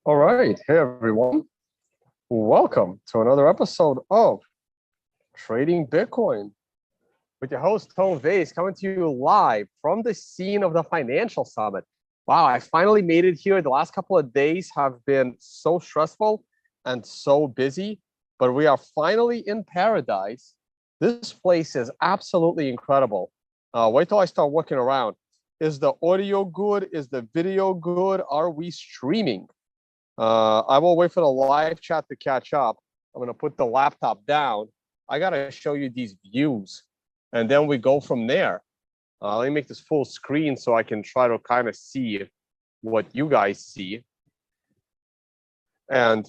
All right. Hey, everyone. Welcome to another episode of Trading Bitcoin with your host, Tone Vays, coming to you live from the scene of the financial summit. Wow, I finally made it here. The last couple of days have been so stressful and so busy, but we are finally in paradise. This place is absolutely incredible. Wait till I start walking around. Is the audio good? Is the video good? Are we streaming? I will wait for the live chat to catch up. I'm going to put the laptop down. I got to show you these views, and then we go from there. Let me make this full screen so I can try to kind of see what you guys see. And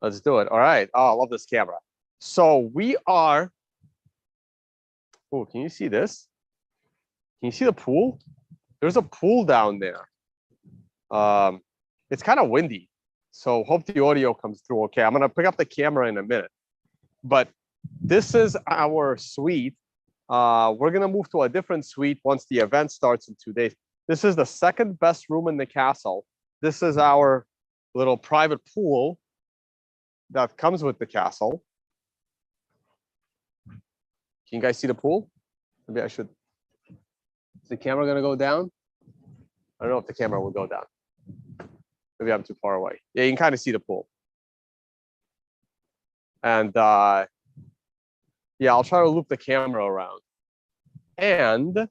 let's do it. All right. Oh, I love this camera. So we are. Oh, can you see this? Can you see the pool? There's a pool down there. It's kind of windy, so hope the audio comes through okay. I'm gonna pick up the camera in a minute, but this is our suite. We're gonna move to a different suite once the event starts in 2 days. This is the second best room in the castle. This is our little private pool that comes with the castle. Can you guys see the pool? Maybe I should. Is the camera gonna go down? I don't know if the camera will go down. Maybe I'm too far away. Yeah, you can kind of see the pool. And yeah, I'll try to loop the camera around. And let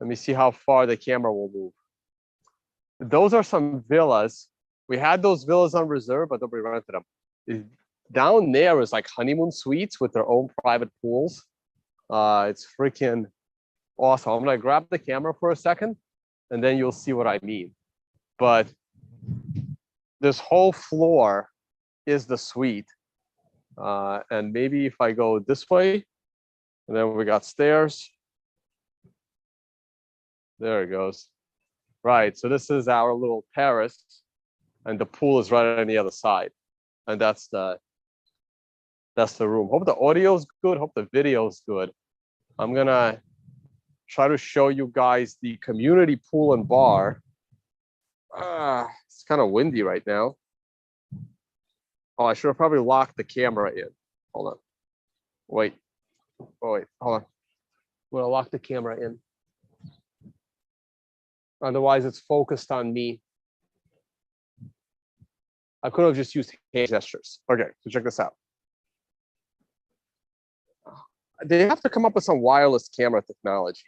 me see how far the camera will move. Those are some villas. We had those villas on reserve, but nobody rented them. Down there is like honeymoon suites with their own private pools. It's freaking awesome. I'm gonna grab the camera for a second, and then you'll see what I mean. But this whole floor is the suite. And maybe if I go this way, and then we got stairs. There it goes. Right, so this is our little terrace, and the pool is right on the other side. And that's the room. Hope the audio's good, hope the video's good. I'm gonna try to show you guys the community pool and bar. It's kind of windy right now. Oh, I should have probably locked the camera in. Hold on. Wait. Oh, wait. Hold on. I'm gonna lock the camera in. Otherwise, it's focused on me. I could have just used hand gestures. Okay, so check this out. They have to come up with some wireless camera technology.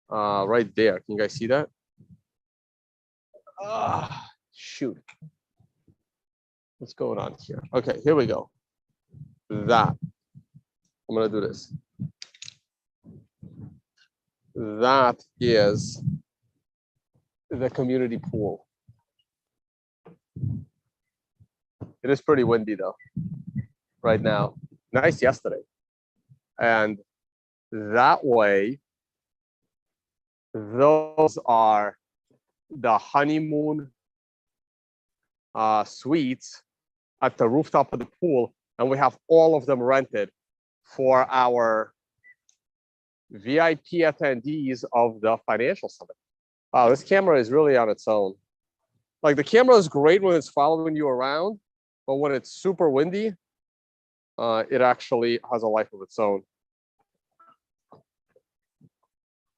Right there. Can you guys see that? Shoot. What's going on here? Okay, here we go. That. I'm gonna do this. That is the community pool. It is pretty windy though, right now. Nice yesterday. And that way, those are the honeymoon suites at the rooftop of the pool, and we have all of them rented for our VIP attendees of the financial summit. Wow, this camera is really on its own. Like the camera is great when it's following you around, but when it's super windy, it actually has a life of its own.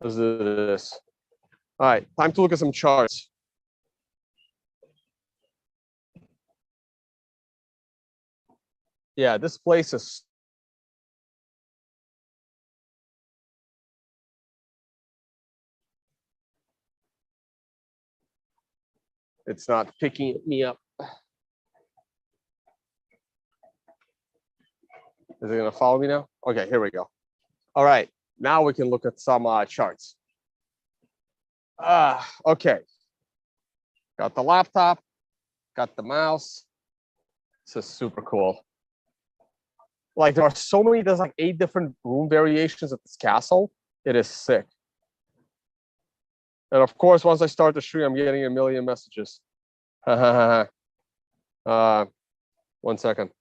Let's do this. All right, time to look at some charts. Yeah, this place is. It's not picking me up. Is it gonna follow me now? Okay, here we go. All right, now we can look at some charts. Okay. Got the laptop, got the mouse. This is super cool. Like there are so many, there's like 8 different room variations at this castle. It is sick. And of course, once I start the stream, I'm getting a million messages. 1 second.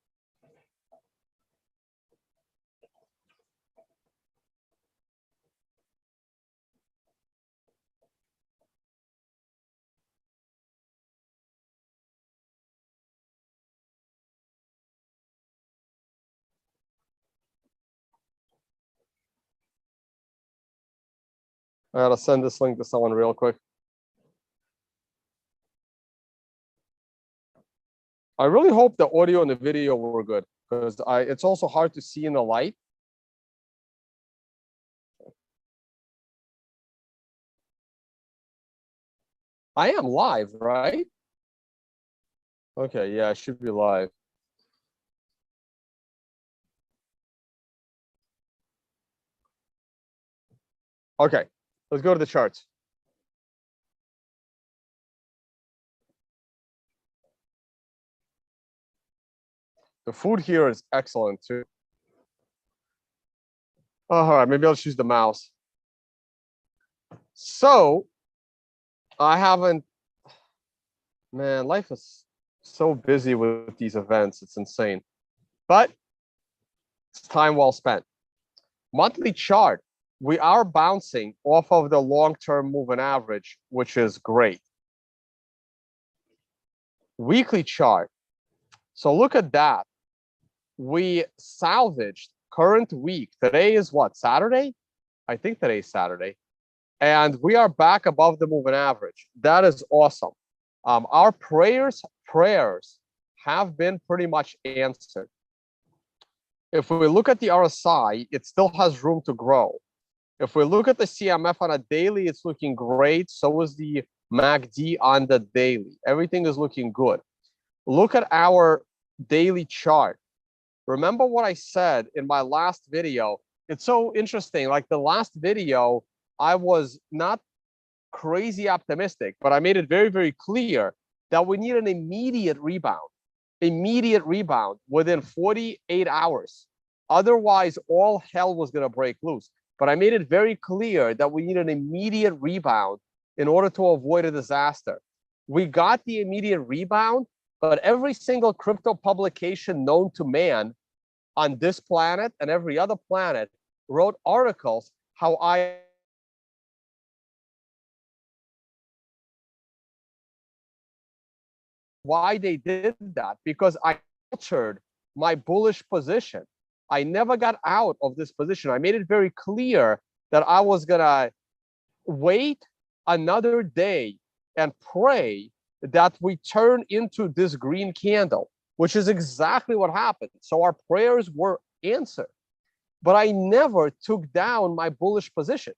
I gotta send this link to someone real quick. I really hope the audio and the video were good, because it's also hard to see in the light. I am live, right? Okay, yeah, I should be live. Okay, let's go to the charts. The food here is excellent too. All right, maybe I'll choose the mouse. So I haven't, man, life is so busy with these events. It's insane, but it's time well spent. Monthly chart, we are bouncing off of the long-term moving average, which is great. Weekly chart. So look at that. We salvaged current week. Today is what, Saturday? I think today's Saturday. And we are back above the moving average. That is awesome. Our prayers have been pretty much answered. If we look at the RSI, it still has room to grow. If we look at the CMF on a daily, it's looking great. So is the MACD on the daily. Everything is looking good. Look at our daily chart. Remember what I said in my last video? It's so interesting. Like the last video, I was not crazy optimistic, but I made it very, very clear that we need an immediate rebound within 48 hours. Otherwise, all hell was going to break loose. But I made it very clear that we need an immediate rebound in order to avoid a disaster. We got the immediate rebound, but every single crypto publication known to man on this planet and every other planet wrote articles how why they did that, because I altered my bullish position. I never got out of this position. I made it very clear that I was gonna wait another day and pray that we turn into this green candle, which is exactly what happened. So our prayers were answered, but I never took down my bullish position.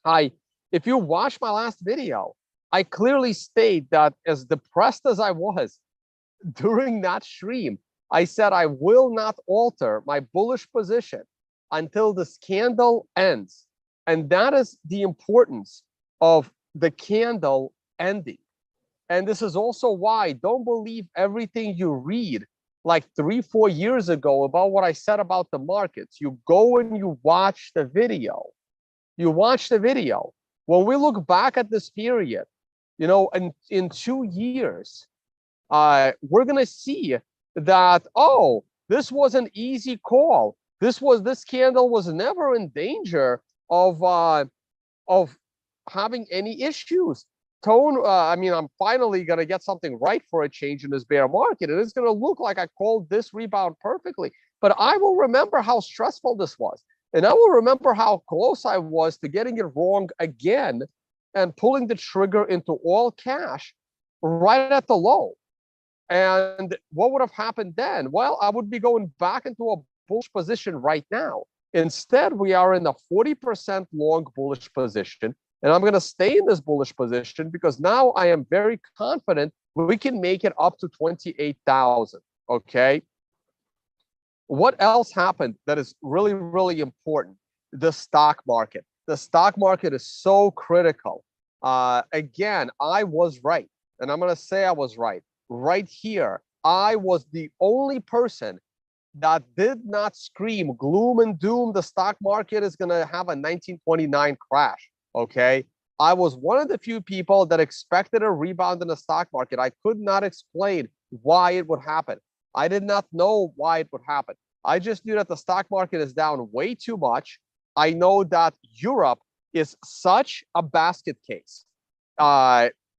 If you watch my last video, I clearly state that as depressed as I was during that stream, I said I will not alter my bullish position until this candle ends. And that is the importance of the candle ending. And this is also why don't believe everything you read like 3-4 years ago about what I said about the markets. You go and you watch the video. You watch the video. When we look back at this period, you know, in 2 years, we're gonna see that, oh, this was an easy call. This candle was never in danger of having any issues. Tone, I mean, I'm finally gonna get something right for a change in this bear market, and it's gonna look like I called this rebound perfectly. But I will remember how stressful this was, and I will remember how close I was to getting it wrong again and pulling the trigger into all cash right at the low. And what would have happened then? Well, I would be going back into a bullish position right now. Instead, we are in a 40% long bullish position. And I'm going to stay in this bullish position because now I am very confident we can make it up to 28,000. Okay. What else happened that is really, really important? The stock market. The stock market is so critical. Again, I was right. And I'm going to say I was right. Right here, I was the only person that did not scream gloom and doom. The stock market is going to have a 1929 crash. Okay. I was one of the few people that expected a rebound in the stock market. I could not explain why it would happen. I did not know why it would happen. I just knew that the stock market is down way too much. I know that Europe is such a basket case.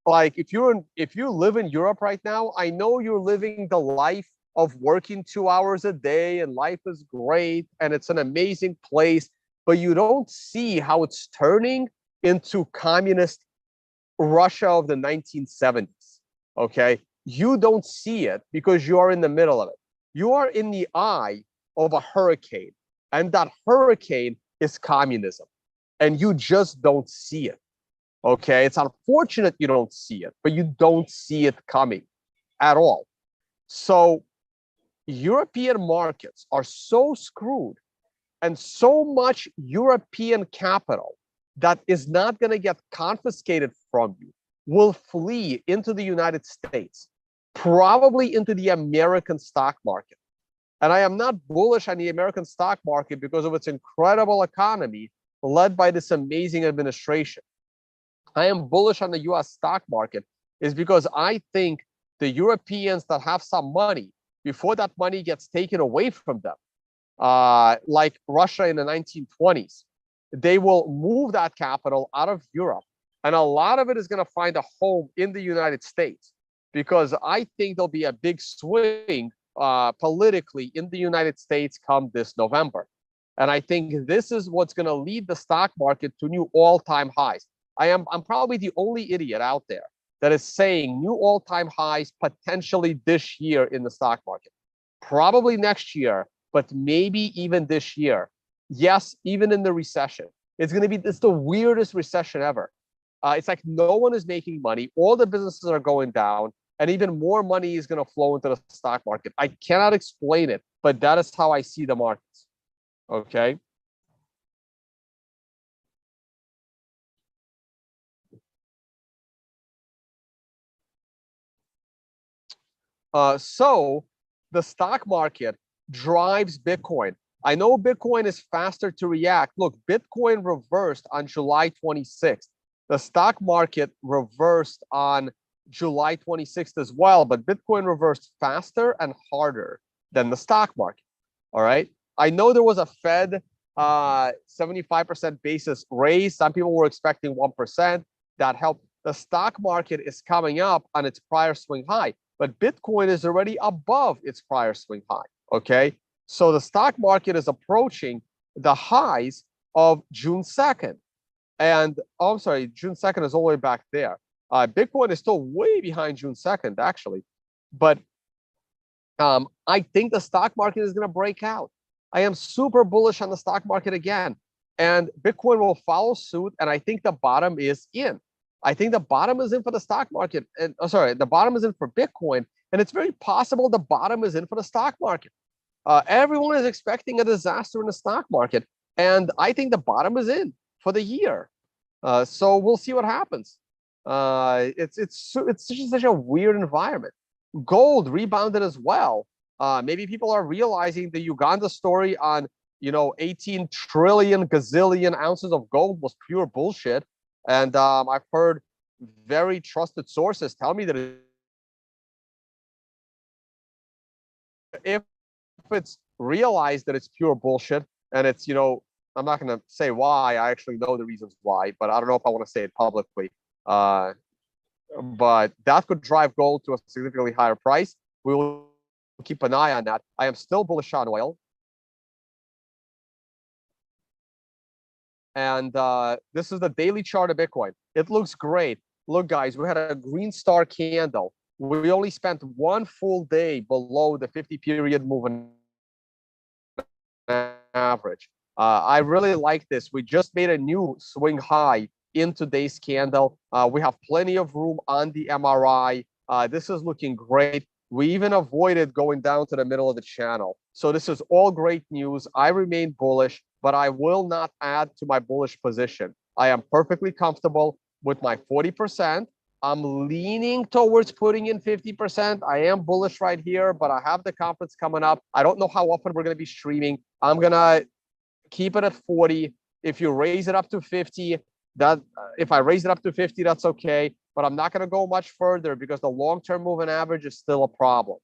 Like if you live in Europe right now, I know you're living the life of working 2 hours a day and life is great and it's an amazing place, but you don't see how it's turning into communist Russia of the 1970s. Okay, you don't see it because you are in the middle of it. You are in the eye of a hurricane, and that hurricane is communism, and you just don't see it. Okay, it's unfortunate you don't see it, but you don't see it coming at all. So European markets are so screwed, and so much European capital that is not going to get confiscated from you will flee into the United States, probably into the American stock market. And I am not bullish on the American stock market because of its incredible economy led by this amazing administration. I am bullish on the US stock market is because I think the Europeans that have some money, before that money gets taken away from them, like Russia in the 1920s, they will move that capital out of Europe. And a lot of it is going to find a home in the United States, because I think there'll be a big swing politically in the United States come this November. And I think this is what's going to lead the stock market to new all-time highs. I'm probably the only idiot out there that is saying new all-time highs potentially this year in the stock market. Probably next year, but maybe even this year. Yes, even in the recession. It's the weirdest recession ever. It's like no one is making money. All the businesses are going down, and even more money is going to flow into the stock market. I cannot explain it, but that is how I see the markets. Okay. So the stock market drives Bitcoin. I know Bitcoin is faster to react. Look, Bitcoin reversed on July 26th. The stock market reversed on July 26th as well, but Bitcoin reversed faster and harder than the stock market. All right. I know there was a Fed 75% basis raise. Some people were expecting 1%. That helped. The stock market is coming up on its prior swing high, but Bitcoin is already above its prior swing high. Okay. So the stock market is approaching the highs of June 2nd. And I'm sorry, June 2nd is all the way back there. Bitcoin is still way behind June 2nd, actually. But I think the stock market is going to break out. I am super bullish on the stock market again. And Bitcoin will follow suit. And I think the bottom is in. I think the bottom is in for the stock market. And the bottom is in for Bitcoin. And it's very possible the bottom is in for the stock market. Everyone is expecting a disaster in the stock market. And I think the bottom is in for the year. So we'll see what happens. It's just such a weird environment. Gold rebounded as well. Maybe people are realizing the Uganda story on 18 trillion gazillion ounces of gold was pure bullshit. And I've heard very trusted sources tell me that if it's realized that it's pure bullshit, and it's I'm not going to say why. I actually know the reasons why, but I don't know if I want to say it publicly. But that could drive gold to a significantly higher price. We will keep an eye on that. I am still bullish on oil. And this is the daily chart of Bitcoin. It looks great. Look, guys, we had a green star candle. We only spent one full day below the 50-period moving average. I really like this. We just made a new swing high in today's candle. We have plenty of room on the MRI. This is looking great. We even avoided going down to the middle of the channel. So this is all great news. I remain bullish, but I will not add to my bullish position. I am perfectly comfortable with my 40%. I'm leaning towards putting in 50%. I am bullish right here, but I have the conference coming up. I don't know how often we're going to be streaming. I'm going to keep it at 40. If you raise it up to 50, if I raise it up to 50, that's okay. But I'm not going to go much further because the long-term moving average is still a problem.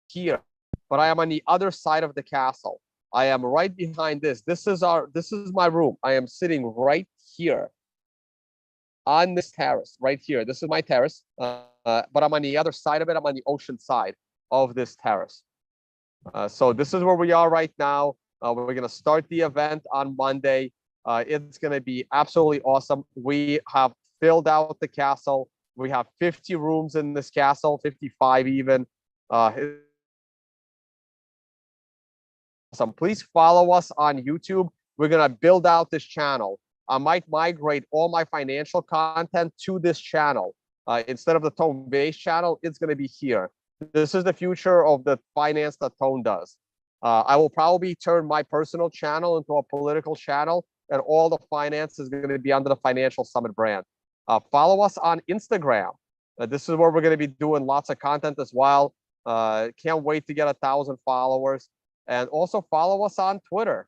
Here, but I am on the other side of the castle. I am right behind this. This is my room. I am sitting right here on this terrace, right here. This is my terrace. but I'm on the other side of it. I'm on the ocean side of this terrace. So this is where we are right now. We're going to start the event on Monday. It's going to be absolutely awesome. We have filled out the castle. We have 50 rooms in this castle, 55 even. Please follow us on YouTube. We're going to build out this channel. I might migrate all my financial content to this channel. Instead of the Tone Vays channel, it's going to be here. This is the future of the finance that Tone does. I will probably turn my personal channel into a political channel, and all the finance is going to be under the Financial Summit brand. Follow us on Instagram. This is where we're going to be doing lots of content as well. Can't wait to get 1,000 followers. And also follow us on Twitter.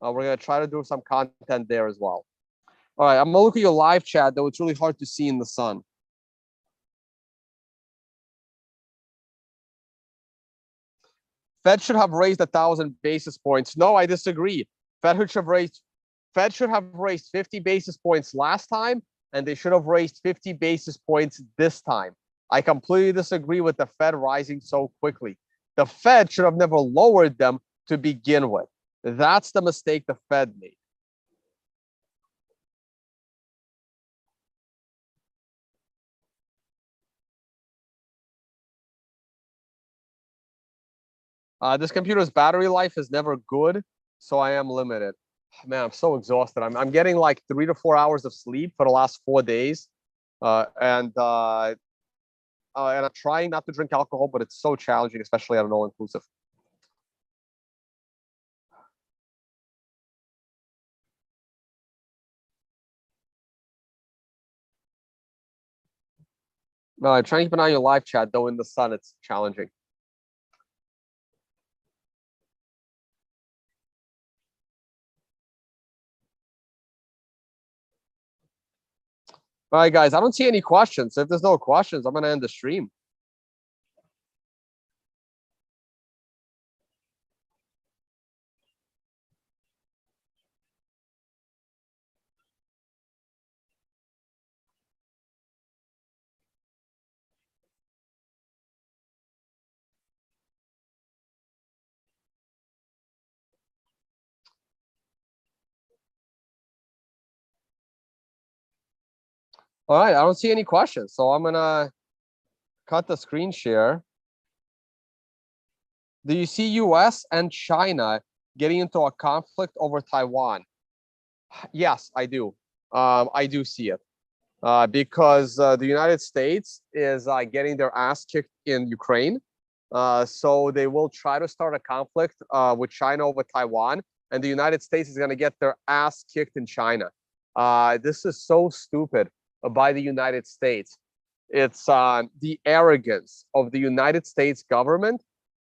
We're going to try to do some content there as well. All right, I'm going to look at your live chat, though it's really hard to see in the sun. Fed should have raised 1,000 basis points. No, I disagree. Fed should have raised 50 basis points last time, and they should have raised 50 basis points this time. I completely disagree with the Fed rising so quickly. The Fed should have never lowered them to begin with. That's the mistake the Fed made. This computer's battery life is never good, so I am limited. Man, I'm so exhausted. I'm getting like 3 to 4 hours of sleep for the last 4 days, and I'm trying not to drink alcohol, but it's so challenging, especially at an all-inclusive. No, I'm trying to keep an eye on your live chat, though in the sun, it's challenging. All right, guys, I don't see any questions. So if there's no questions, I'm going to end the stream. All right, I don't see any questions, so I'm going to cut the screen share. Do you see U.S. and China getting into a conflict over Taiwan? Yes, I do. I do see it. Because the United States is getting their ass kicked in Ukraine. So they will try to start a conflict with China over Taiwan, and the United States is going to get their ass kicked in China. This is so stupid by the United States. It's the arrogance of the United States government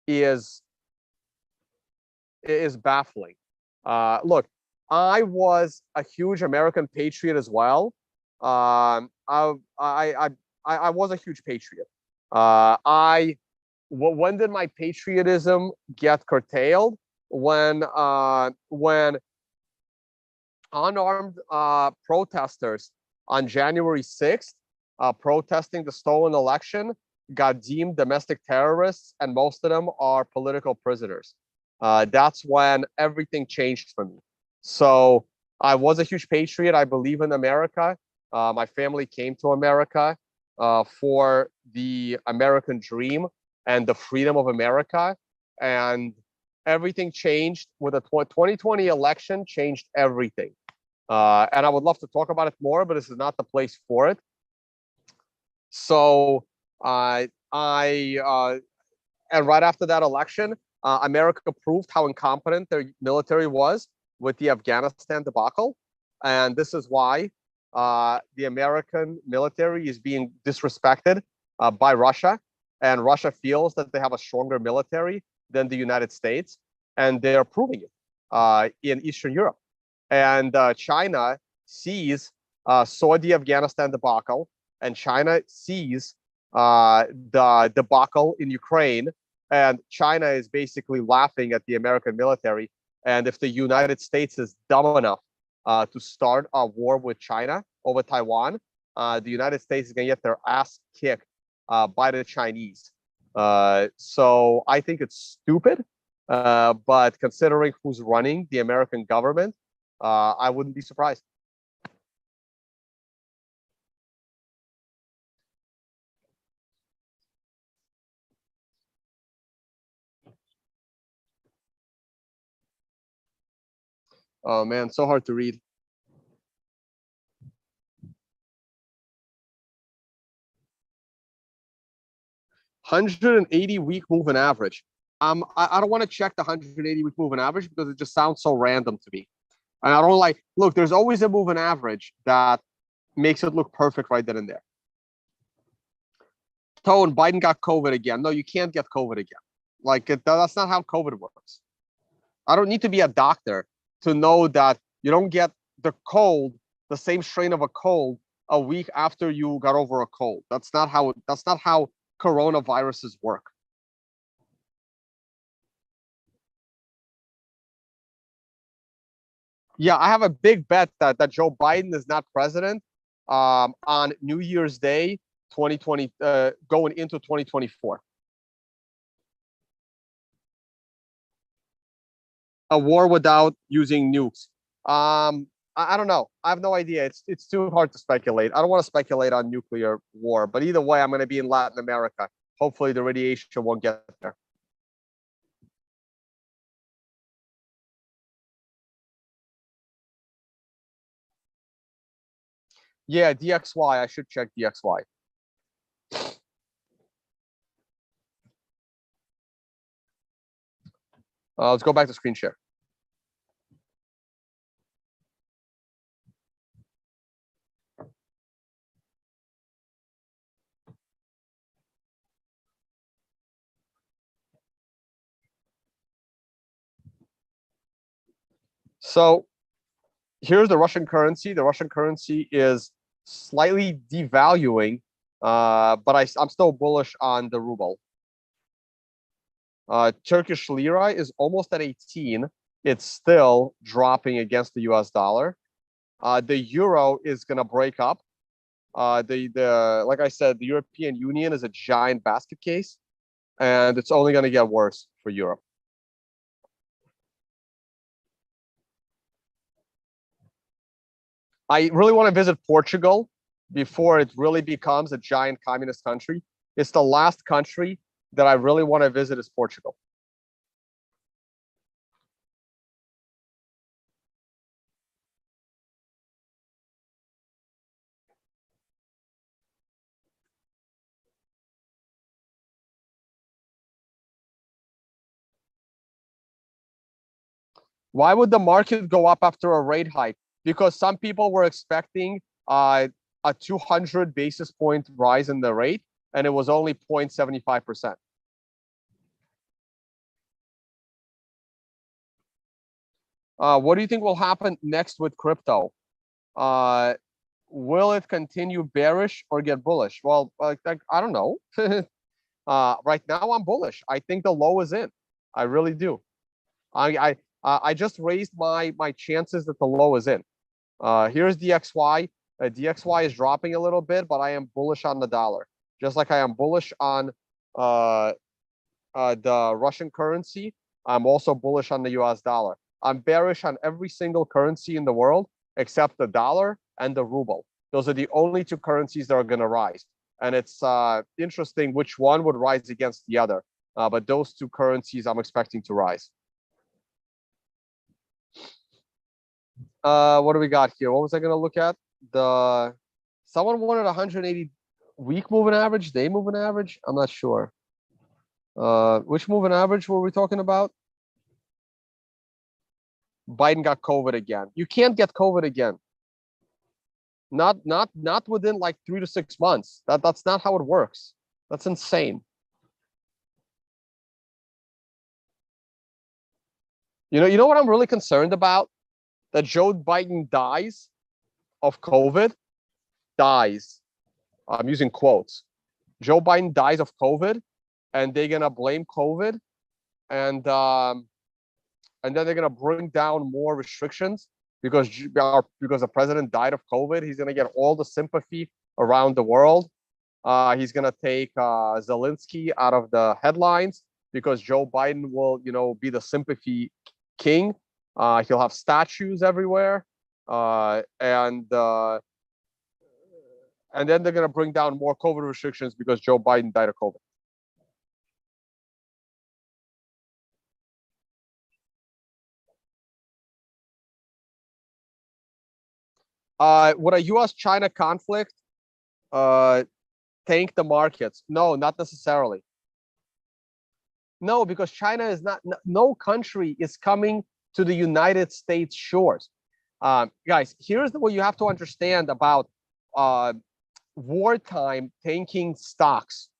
is baffling. Look, I was a huge American patriot as well. I was a huge patriot. When did my patriotism get curtailed? When unarmed protesters on January 6th, protesting the stolen election, got deemed domestic terrorists, and most of them are political prisoners. That's when everything changed for me. So I was a huge patriot. I believe in America. My family came to America for the American dream and the freedom of America. And everything changed with the 2020 election, changed everything. And I would love to talk about it more, but this is not the place for it. So and right after that election, America proved how incompetent their military was with the Afghanistan debacle. And this is why the American military is being disrespected by Russia. And Russia feels that they have a stronger military than the United States. And they're proving it in Eastern Europe. And China saw the Afghanistan debacle, and China sees the debacle in Ukraine. And China is basically laughing at the American military. And if the United States is dumb enough to start a war with China over Taiwan, the United States is going to get their ass kicked by the Chinese. So I think it's stupid. But considering who's running the American government, I wouldn't be surprised. Oh man, so hard to read. 180-week moving average. I don't want to check the 180-week moving average because it just sounds so random to me. And I don't like, look, there's always a moving average that makes it look perfect right then and there. Tone, Biden got COVID again. No, you can't get COVID again. Like, that's not how COVID works. I don't need to be a doctor to know that you don't get the cold, the same strain of a cold, a week after you got over a cold. That's not how coronaviruses work. Yeah, I have a big bet that Joe Biden is not president on New Year's Day 2020, going into 2024. A war without using nukes. I don't know. I have no idea. It's too hard to speculate. I don't want to speculate on nuclear war, but either way, I'm going to be in Latin America. Hopefully, the radiation won't get there. Yeah, DXY. I should check DXY. Let's go back to screen share. So here's the Russian currency. The Russian currency is slightly devaluing, but I'm still bullish on the ruble. Turkish lira is almost at 18. It's still dropping against the US dollar. The euro is going to break up. The like I said, the European Union is a giant basket case, and it's only going to get worse for Europe. I really want to visit Portugal before it really becomes a giant communist country. It's the last country that I really want to visit is Portugal. Why would the market go up after a rate hike? Because some people were expecting a 200 basis point rise in the rate, and it was only 0.75%. What do you think will happen next with crypto? Uh, will it continue bearish or get bullish? Well, I don't know. Right now, I'm bullish. I think the low is in. I really do. I just raised my chances that the low is in. Here's DXY. DXY is dropping a little bit, but I am bullish on the dollar, just like I am bullish on uh, the Russian currency. I'm also bullish on the US dollar. I'm bearish on every single currency in the world except the dollar and the ruble. Those are the only two currencies that are going to rise. And it's interesting which one would rise against the other. But those two currencies I'm expecting to rise. What do we got here? What was I going to look at? Someone wanted 180 week moving average, day moving average. I'm not sure. Which moving average were we talking about? Biden got COVID again. You can't get COVID again. Not within like 3 to 6 months. That's not how it works. That's insane. You know what I'm really concerned about? That Joe Biden dies of COVID. Dies. I'm using quotes. Joe Biden dies of COVID, and they're gonna blame COVID, and then they're gonna bring down more restrictions because the president died of COVID. He's gonna get all the sympathy around the world, He's gonna take Zelensky out of the headlines because Joe Biden will, be the sympathy king. He'll have statues everywhere, and then they're gonna bring down more COVID restrictions because Joe Biden died of COVID. Would a U.S.-China conflict uh, tank the markets? No, not necessarily. No, because China is not. No country is coming to the United States shores. Guys, here's what you have to understand about uh, wartime tanking stocks.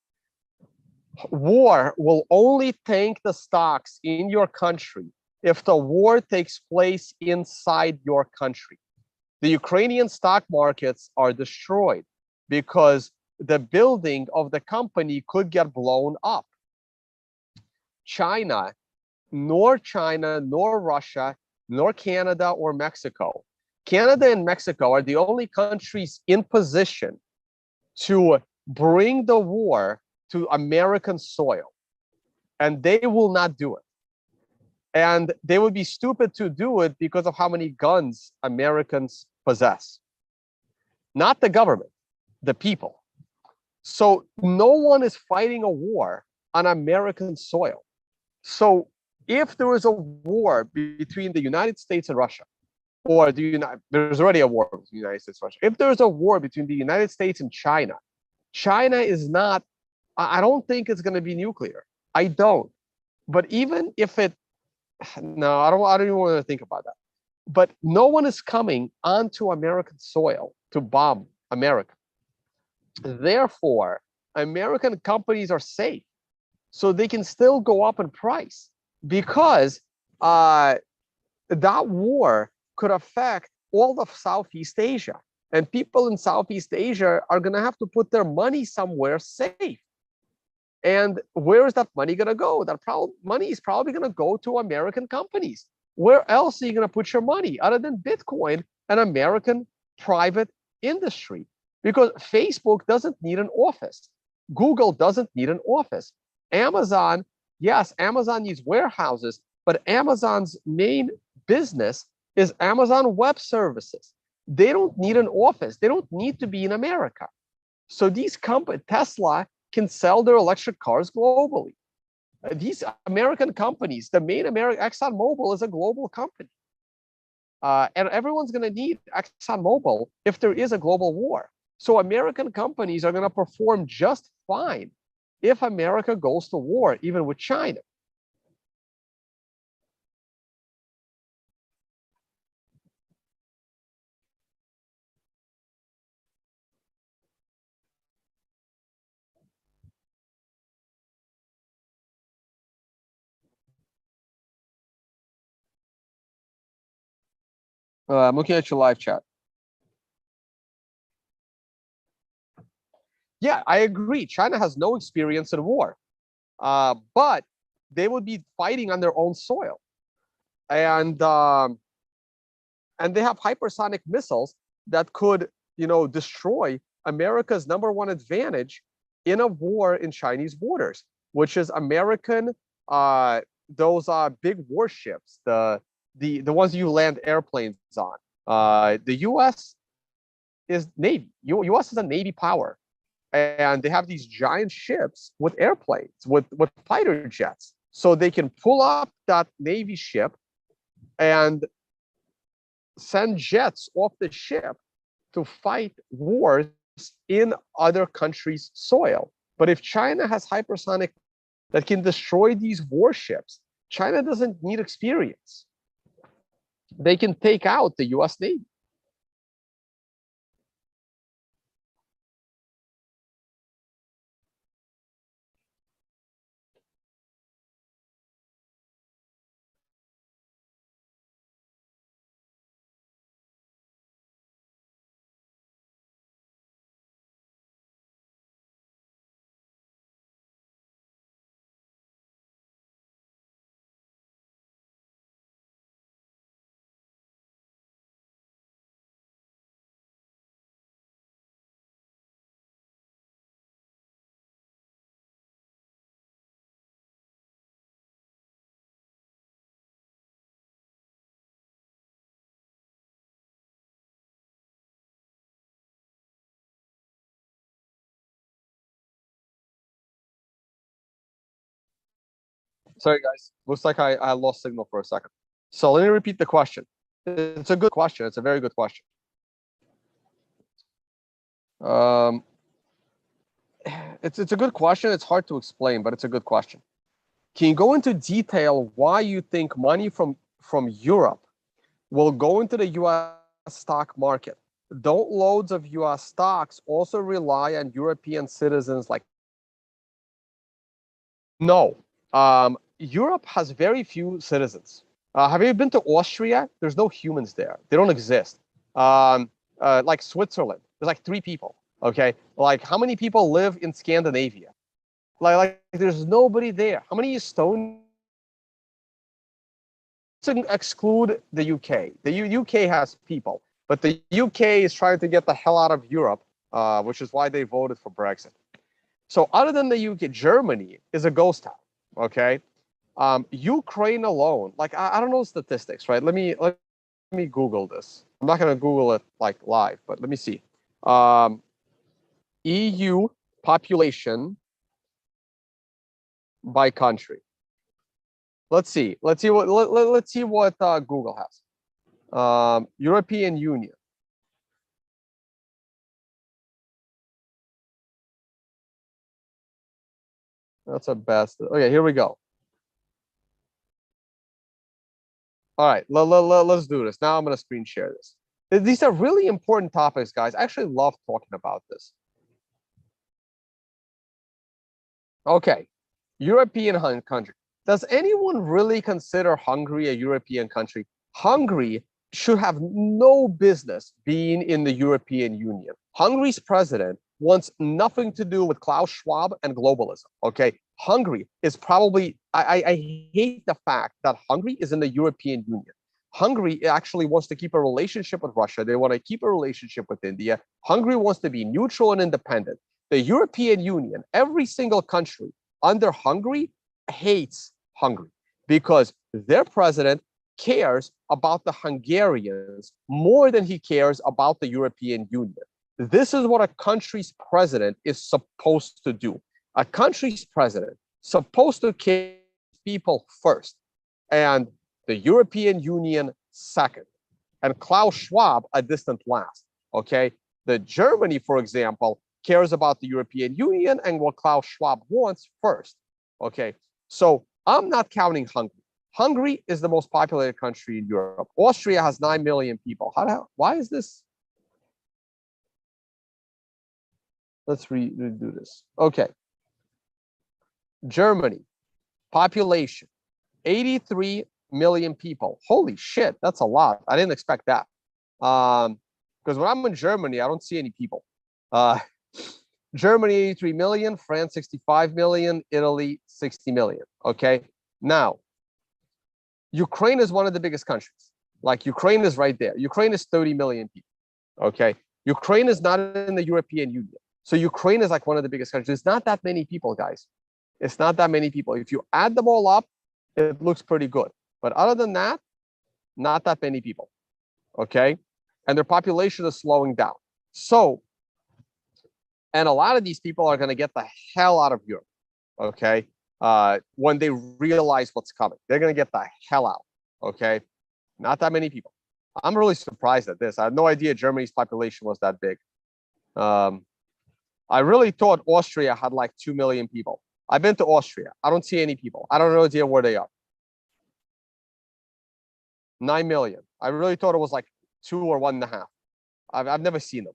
War will only tank the stocks in your country if the war takes place inside your country. The Ukrainian stock markets are destroyed because the building of the company could get blown up. China, nor Russia, nor Canada or Mexico. Canada and Mexico are the only countries in position to bring the war to American soil, and they will not do it. And they would be stupid to do it because of how many guns Americans possess. Not the government, the people. So no one is fighting a war on American soil. So if there is a war between the United States and Russia, or there's already a war between the United States and Russia. If there's a war between the United States and China, China is not, I don't think it's going to be nuclear. I don't. But even if it, no, I don't even want to think about that. But no one is coming onto American soil to bomb America. Therefore, American companies are safe. So they can still go up in price because that war could affect all of Southeast Asia. And people in Southeast Asia are going to have to put their money somewhere safe. And where is that money going to go? That money is probably going to go to American companies. Where else are you going to put your money other than Bitcoin and American private industry? Because Facebook doesn't need an office. Google doesn't need an office. Amazon, yes, Amazon needs warehouses, but Amazon's main business is Amazon Web Services. They don't need an office. They don't need to be in America. So these companies, Tesla, can sell their electric cars globally. These American companies, the main American ExxonMobil is a global company. And everyone's going to need ExxonMobil if there is a global war. So American companies are going to perform just fine if America goes to war, even with China. I'm looking at your live chat. Yeah, I agree. China has no experience in war, but they would be fighting on their own soil, and and they have hypersonic missiles that could, destroy America's number one advantage in a war in Chinese borders, which is American those big warships, the ones you land airplanes on. The U.S. is Navy. U.S. is a Navy power, and they have these giant ships with airplanes, with fighter jets, so they can pull up that Navy ship and send jets off the ship to fight wars in other countries' soil. But if China has hypersonic that can destroy these warships, China doesn't need experience. They can take out the US Navy. Sorry, guys. Looks like I lost signal for a second. So let me repeat the question. It's a good question. It's a very good question. Um, it's a good question. It's hard to explain, but it's a good question. Can you go into detail why you think money from Europe will go into the U.S. stock market? Don't loads of U.S. stocks also rely on European citizens? Like, no. Europe has very few citizens. Have you been to Austria? There's no humans there. They don't exist. Like Switzerland, there's like 3 people. Okay, like how many people live in Scandinavia? Like there's nobody there. How many Estonians? To exclude the UK, the UK has people, but the UK is trying to get the hell out of Europe, which is why they voted for Brexit. So other than the UK, Germany is a ghost town. Okay, Ukraine alone, like I don't know statistics, right? Let me Google this. I'm not gonna Google it like live, but let me see. EU population by country. Let's see. Let's see what let's see what Google has. European Union. That's a best. Okay, here we go. All right, let's do this. Now I'm going to screen share this. These are really important topics, guys. I actually love talking about this. Okay, European country. Does anyone really consider Hungary a European country? Hungary should have no business being in the European Union. Hungary's president wants nothing to do with Klaus Schwab and globalism. Okay, Hungary is probably, I hate the fact that Hungary is in the European Union. Hungary actually wants to keep a relationship with Russia. They want to keep a relationship with India. Hungary wants to be neutral and independent. The European Union, every single country under Hungary hates Hungary because their president cares about the Hungarians more than he cares about the European Union. This is what a country's president is supposed to do. A country's president supposed to care people first, and the European Union second, and Klaus Schwab a distant last. Okay, the Germany, for example, cares about the European Union and what Klaus Schwab wants first. Okay, so I'm not counting Hungary. Hungary is the most populated country in Europe. Austria has 9 million people. Why is this? Let's redo this. Okay. Germany, population, 83 million people. Holy shit, that's a lot. I didn't expect that. Because when I'm in Germany, I don't see any people. Germany, 83 million, France, 65 million, Italy, 60 million. Okay. Now, Ukraine is one of the biggest countries. Like Ukraine is right there. Ukraine is 30 million people. Okay. Ukraine is not in the European Union. So Ukraine is like one of the biggest countries. It's not that many people, guys. It's not that many people. If you add them all up, it looks pretty good. But other than that, not that many people. Okay. And their population is slowing down. So, and a lot of these people are going to get the hell out of Europe. Okay. When they realize what's coming, they're going to get the hell out. Okay. Not that many people. I'm really surprised at this. I had no idea Germany's population was that big. I really thought Austria had like 2 million people. I've been to Austria. I don't see any people. I don't know idea where they are. 9 million. I really thought it was like 2 or 1.5. I've never seen them.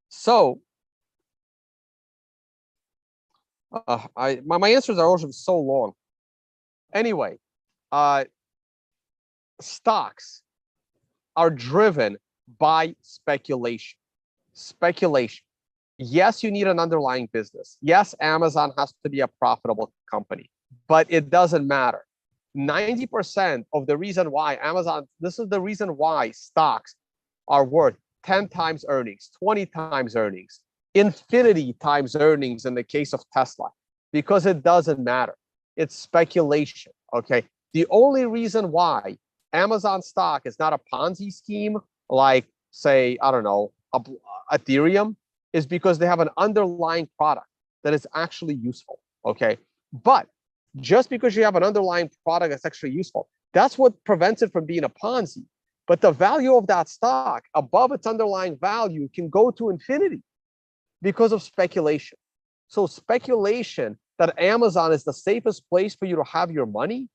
So, my answers are also so long. Anyway, stocks are driven by speculation. Speculation. Yes, you need an underlying business. Yes, Amazon has to be a profitable company, but it doesn't matter. 90% of the reason why Amazon, this is the reason why stocks are worth 10 times earnings, 20 times earnings, infinity times earnings in the case of Tesla, because it doesn't matter. It's speculation. Okay. The only reason why Amazon stock is not a Ponzi scheme, like say, I don't know, Ethereum, is because they have an underlying product that is actually useful. Okay. But just because you have an underlying product that's actually useful, that's what prevents it from being a Ponzi. But the value of that stock above its underlying value can go to infinity because of speculation. So speculation that Amazon is the safest place for you to have your money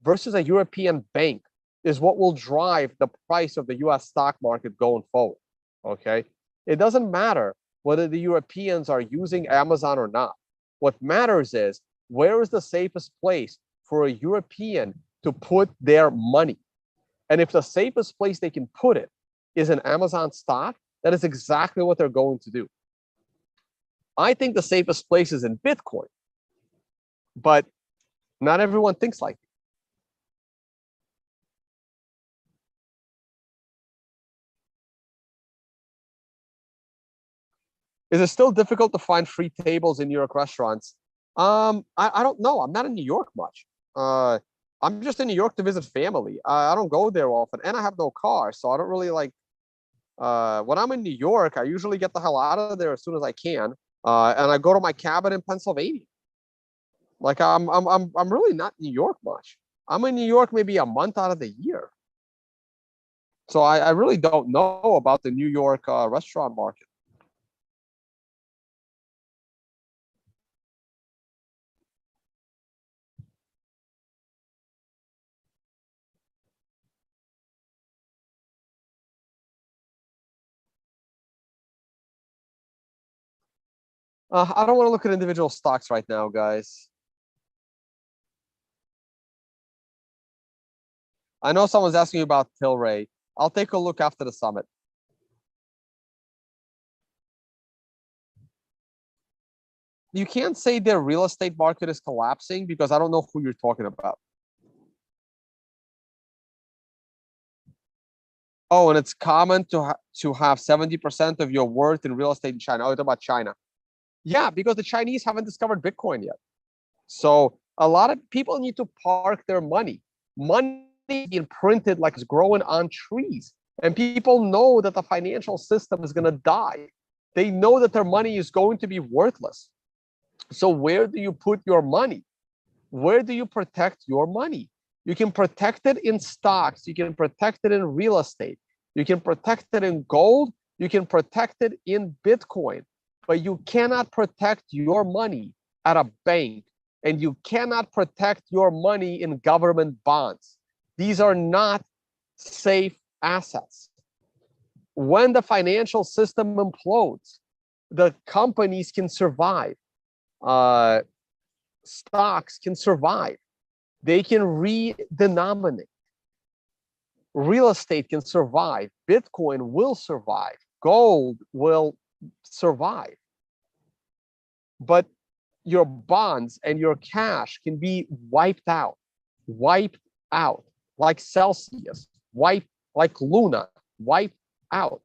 versus a European bank is what will drive the price of the US stock market going forward. Okay. It doesn't matter whether the Europeans are using Amazon or not. What matters is where is the safest place for a European to put their money. And if the safest place they can put it is an Amazon stock, that is exactly what they're going to do. I think the safest place is in Bitcoin, but not everyone thinks like it. Is it still difficult to find free tables in New York restaurants? I don't know. I'm not in New York much. I'm just in New York to visit family. I don't go there often, and I have no car, so I don't really like. When I'm in New York, I usually get the hell out of there as soon as I can, and I go to my cabin in Pennsylvania. Like I'm really not in New York much. I'm in New York maybe a month out of the year, so I really don't know about the New York restaurant market. I don't want to look at individual stocks right now, guys. I know someone's asking you about Tilray. I'll take a look after the summit. You can't say their real estate market is collapsing because I don't know who you're talking about. Oh, and it's common to have 70% of your worth in real estate in China. Oh, it's about China. Yeah, because the Chinese haven't discovered Bitcoin yet. So a lot of people need to park their money. Money being printed like it's growing on trees. And people know that the financial system is going to die. They know that their money is going to be worthless. So where do you put your money? Where do you protect your money? You can protect it in stocks. You can protect it in real estate. You can protect it in gold. You can protect it in Bitcoin. But you cannot protect your money at a bank, and you cannot protect your money in government bonds. These are not safe assets. When the financial system implodes, the companies can survive. Stocks can survive. They can redenominate. Real estate can survive. Bitcoin will survive. Gold will survive. But your bonds and your cash can be wiped out, like Celsius, wiped like Luna, wiped out.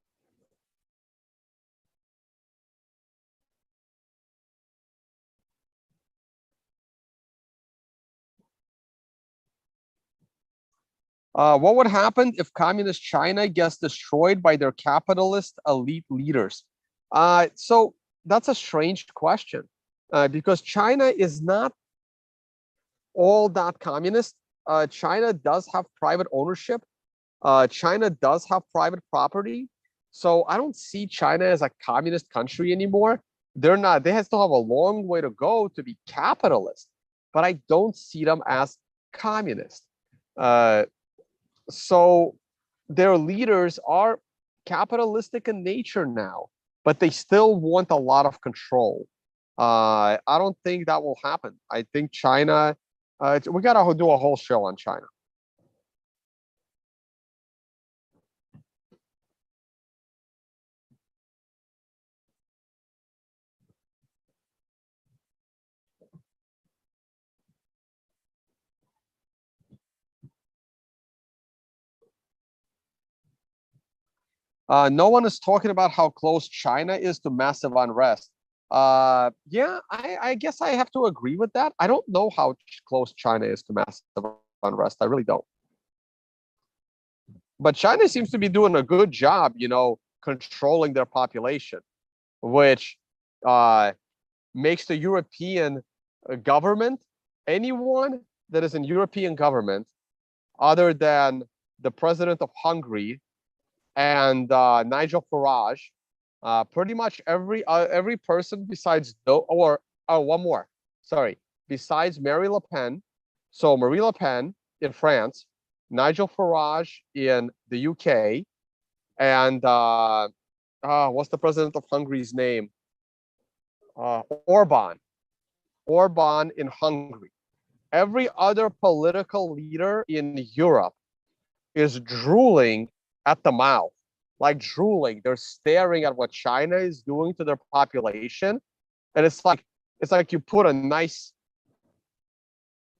What would happen if communist China gets destroyed by their capitalist elite leaders? So that's a strange question because China is not all that communist. China does have private ownership. China does have private property. So I don't see China as a communist country anymore. They're not. They still have a long way to go to be capitalist, but I don't see them as communist. Uh, so their leaders are capitalistic in nature now, but they still want a lot of control. I don't think that will happen. I think China, we got to do a whole show on China. No one is talking about how close China is to massive unrest. Yeah, I guess I have to agree with that. I don't know how close China is to massive unrest. I really don't. But China seems to be doing a good job, controlling their population. which makes the European government, anyone that is in European government, other than the president of Hungary and Nigel Farage, pretty much every person besides one more, sorry, besides Marie Le Pen. So Marie Le Pen in France, Nigel Farage in the UK, and what's the president of Hungary's name? Orban. Orban in Hungary. Every other political leader in Europe is drooling at the mouth, like drooling. They're staring at what China is doing to their population, and it's like you put a nice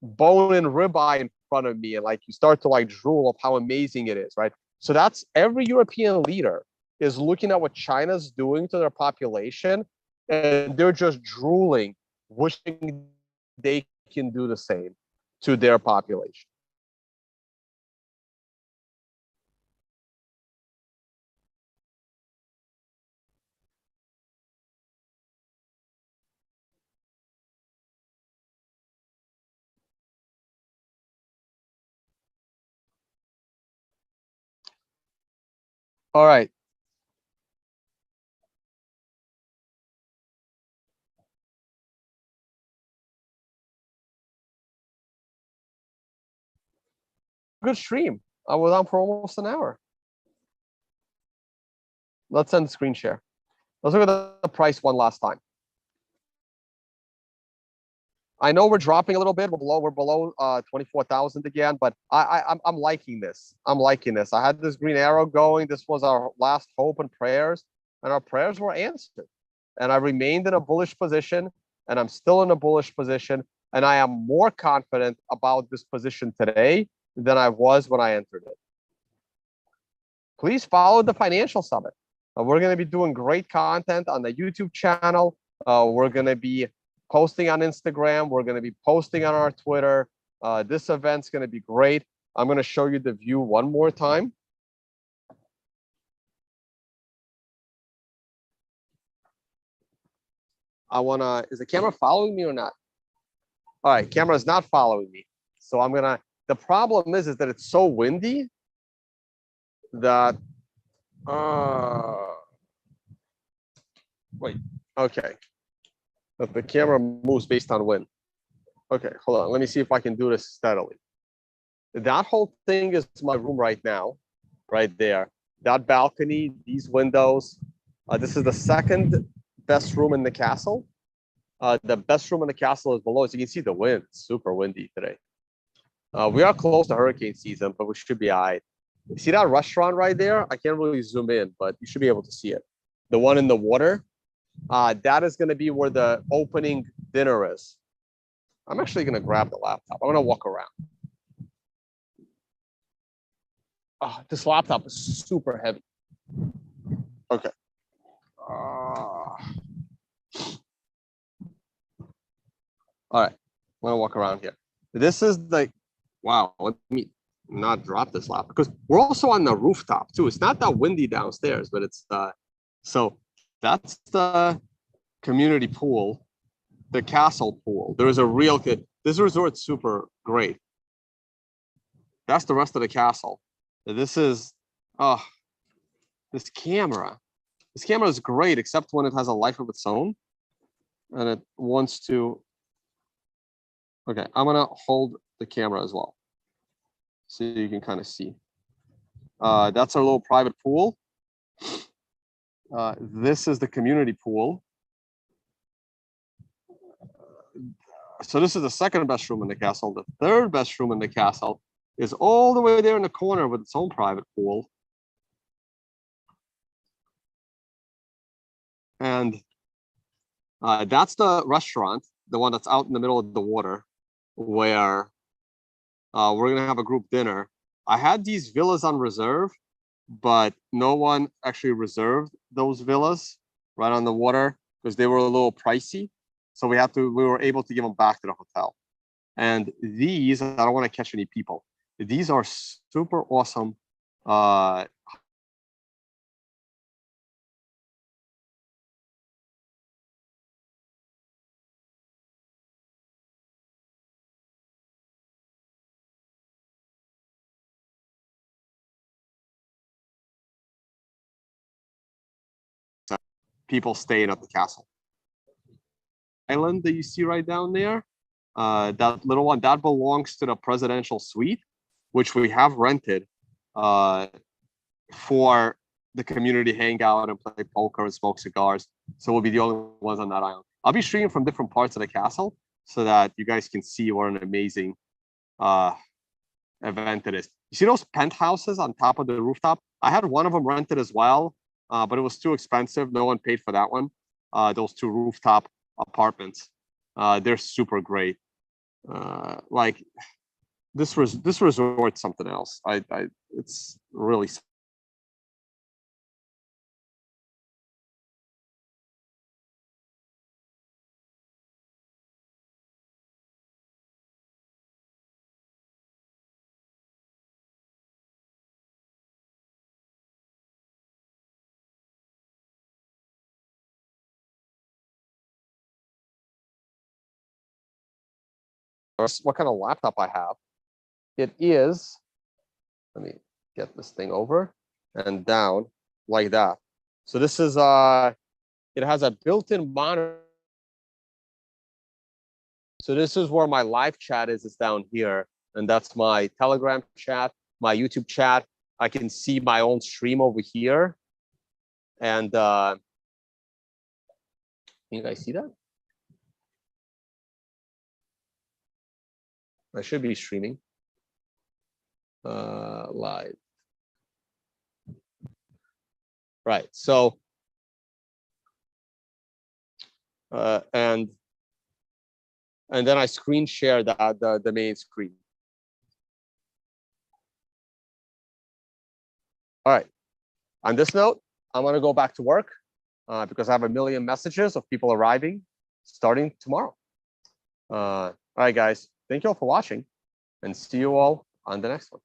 bone-in ribeye in front of me, and like you start to like drool of how amazing it is, right? So that's every European leader is looking at what China's doing to their population, and they're just drooling, wishing they can do the same to their population. All right. Good stream. I was on for almost an hour. Let's end screen share. Let's look at the price one last time. I know we're dropping a little bit. We're below 24,000 again, but I'm liking this. I'm liking this. I had this green arrow going. This was our last hope and prayers, and our prayers were answered. And I remained in a bullish position, and I'm still in a bullish position, and I am more confident about this position today than I was when I entered it. Please follow the Financial Summit. We're going to be doing great content on the YouTube channel. We're going to be posting on Instagram. We're going to be posting on our Twitter. This event's going to be great. I'm going to show you the view one more time. Is the camera following me or not? All right, camera is not following me. So the problem is that it's so windy that, wait, okay. That the camera moves based on wind. Okay, hold on. Let me see if I can do this steadily. That whole thing is my room right now, right there. That balcony, these windows. This is the second best room in the castle. The best room in the castle is below. So you can see the wind. It's super windy today. We are close to hurricane season, but we should be all right. You see that restaurant right there? I can't really zoom in, but you should be able to see it. The one in the water. That is going to be where the opening dinner is. I'm actually going to grab the laptop. I'm going to walk around. Oh, this laptop is super heavy. Okay. All right. I'm going to walk around here. This is like, wow, let me not drop this laptop because we're also on the rooftop too. It's not that windy downstairs, but it's, so that's the community pool, the castle pool. There is a real, this resort's super great. That's the rest of the castle. This is, this camera is great, except when it has a life of its own and it wants to, okay, I'm gonna hold the camera as well so you can kind of see. That's our little private pool. This is the community pool. So this is the second best room in the castle. The third best room in the castle is all the way there in the corner with its own private pool. And that's the restaurant, the one that's out in the middle of the water, where we're going to have a group dinner. I had these villas on reserve, but no one actually reserved those villas right on the water because they were a little pricey. So we were able to give them back to the hotel. And these, I don't want to catch any people. These are super awesome people staying at the castle. Island that you see right down there, that little one, that belongs to the presidential suite, which we have rented for the community hangout and play poker and smoke cigars. So we'll be the only ones on that island. I'll be streaming from different parts of the castle so that you guys can see what an amazing event it is. You see those penthouses on top of the rooftop? I had one of them rented as well, but it was too expensive. No one paid for that one. Those two rooftop apartments, they're super great. Like this resort's something else. It's really. What kind of laptop I have? It is, let me get this thing over and down like that. So this is it has a built-in monitor. So this is where my live chat is down here, and that's my Telegram chat, my YouTube chat. I can see my own stream over here, and you guys see that? I should be streaming live. Right. So and then I screen share the main screen. All right. On this note, I'm going to go back to work because I have a million messages of people arriving starting tomorrow. All right, guys. Thank you all for watching, and see you all on the next one.